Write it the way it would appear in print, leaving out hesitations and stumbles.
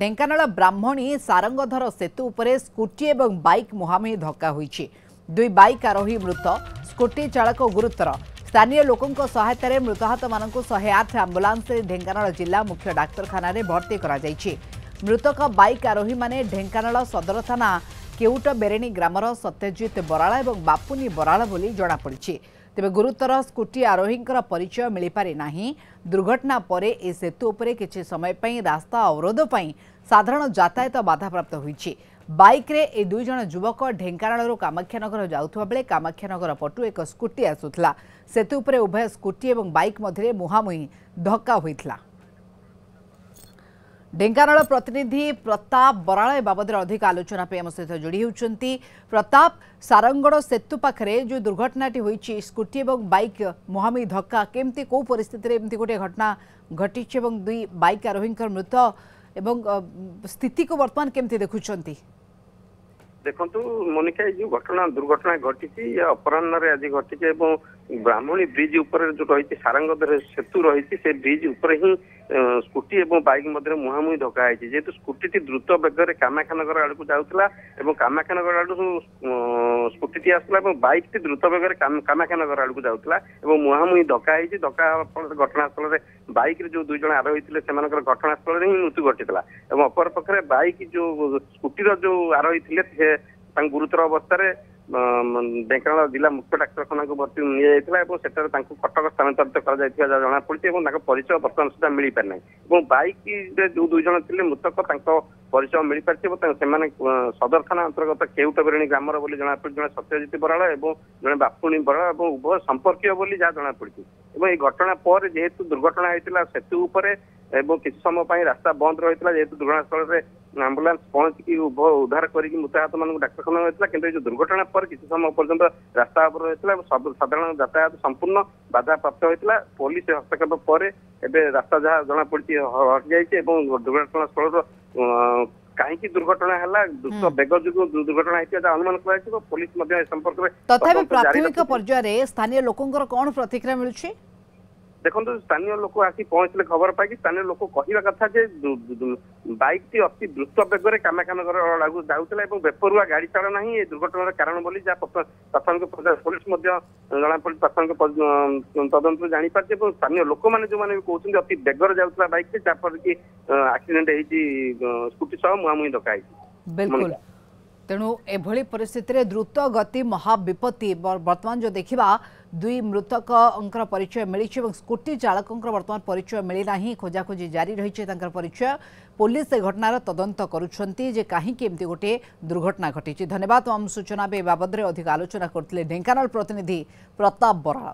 ढेंकानाल ब्राह्मणी सारंगधर सेतु उपरे स्कूटी एवं बाइक मुहांमुही धक्का होईछि। दुई बाइक आरोही मृत, स्कूटी चालक गुरुतर। स्थानीय लोकों सहायतार मृताहत मानक 108 आंबुलांस ढेंकानाल जिला मुख्य डाक्तरखाना भर्ती करा जायछि। मृतक बाइक आरोही माने ढेंकानाल सदर थाना केउट बेरेणी ग्रामर सत्यजित बराला और बापुनी बराला बोली जଣାपड़ी। तेबे गुरुतर स्कूटी आरोही परिचय मिल पारि नाही। दुर्घटना परे ए सेतु उपरे किछि समय पई रास्ता अवरोध पई साधारण यातायात बाधाप्राप्त होईछि। बाइक रे ए दुई जण युवक ढेंकानालरू कामाख्यानगर जाउथबा बेले कामाख्यानगर पटु एक स्कूटी आसुथला। सेतु उपरे उभय स्कूटी एवं बाइक मध्य मुहांमुही धक्का होइथला। ढेंकानाल प्रतिनिधि प्रताप बराल बाबद अधिक आलोचना पे आम सहित जोड़ी होती। प्रताप, सारंगड़ सेतु पाखरे जो दुर्घटनाटी होईची स्कूटी एवं बाइक मुहांमुही धक्का केमती को परिस्थिति एमती गोटे घटना घटी दुई बाइक आरोही मृत एवं स्थिति को वर्तमान केमती देखुंती? देखु मोनिका जो घटना दुर्घटना घटी अपराह आज घटी ब्राह्मणी ब्रिज उपर जो रही सारंगधर सेतु रही से ब्रिज उपर ही स्कूटी और बाइक मध्य मुहांमुही धक्का है। जेहेतु स्कूटी द्रुत बेगर कामाख्यानगर आड़ को जाऊला और कामाख्यानगर आड़ स्कूटी आसला बाइक टी द्रुत बेगर कामाख्यानगर आड़ को जाऊला और मुहांमुही धक्का है। धक्का घटनास्थल में बाइक रे जो दुई जन आरोही थे घटनास्थल ही मृत्यु घटी और अपर पक्षे बाइक जो स्कूटी जो आरोही थे गुरुतर अवस्था ढेंकानाल जिला मुख्य डाक्तरखाना को भर्ती निया कटक स्थानांतरित करपड़ी परिचय बर्तमान सुधा मिल पारना। बाइक जो दुई जन थे मृतक परिचय मिल पारे सदर थाना अंतर्गत केउट बेरेणी ग्रामर बोली जनापड़ी। जड़े सत्यजित बराल और जड़े बापुनी बराल और उभय संपर्क बोली जहाँ जनापड़ी। ये घटना पर जेहेतु दुर्घटना होता सेतु उपरे किसी समय रास्ता बंद रही है। जेहेतु दुर्घटनास्थल में आंबुलांस पहुंची उभय उद्धार करके मृताहत मान डाक्तरखाना होता है। जो दुर्घटना पर किसी समय पर्यंत रास्ता अवरोध होता साधारण यातायात संपूर्ण बाधा प्राप्त होता। पुलिस हस्तक्षेप पर एवं रास्ता जहाँ जनापड़ी हटि जाइए। दुर्घटना स्थल कहीं दुर्घटना है द्रुत बेग जो दुर्घटना होता अनुमान कर पुलिस संपर्क में तथापि प्राथमिक पर्यायर स्थानीय लोकों कौन प्रतिक्रिया मिलुछि? देखो स्थानीय लोक आसी पहुंचले खबर पाई स्थानीय लोक कहवा कथा बाइक टी अति द्रुत बेगर कामाख्यानगर लागू जाऊला और बेपरुआ गाड़ी चालना ही दुर्घटनार कारण बोली प्राथमिक पुलिस जनापड़ी प्राथमिक तदंत जापारे। स्थानीय लोक मैंने जो मैंने कहते अति बेगर जाऊला बाइक जहाँपर कि एक्सीडेंट हो स्कूटी सह मुहांमुही धक्का। बिल्कुल, तेणु एभली परिस्थिति द्रुत गति महाविपत्ति वर्तमान जो देखा दुई मृतक परिचय मिली स्कूटी चालक वर्तमान परिचय मिलना खोजाखोजी जारी रही परिचय। पुलिस घटनार तदंत करुछंती जे कहीं एमती गोटे दुर्घटना घटी। धन्यवाद। सूचना बाबद अधिक आलोचना करते ढेंकानाल प्रतिनिधि प्रताप बराल।